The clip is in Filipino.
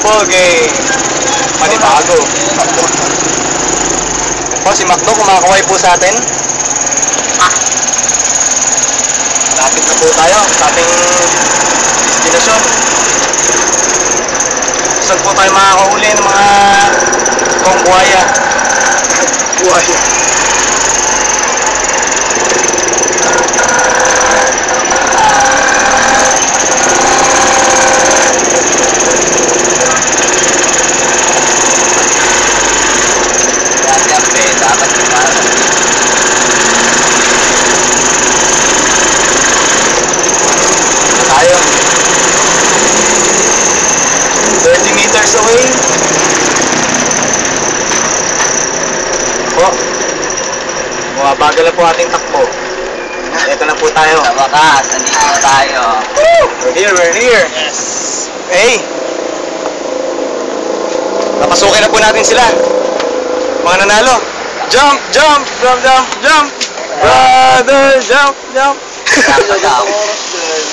po kay Manibago. Po, si Macdo kumakaway po sa atin. Lapit na po tayo sa ating destinasyon. Saan po tayo makakahuli ng mga kong buhaya? Buhaya. Tayo 30 meters away po. Bumabagal na po ating takbo. Ito na po tayo. Sa wakas, nandito na tayo. We're here. Yes. Hey, napasukin na po natin sila, mga nanalo. Jump, jump, jump, jump, jump. Brother, jump, jump. Jump.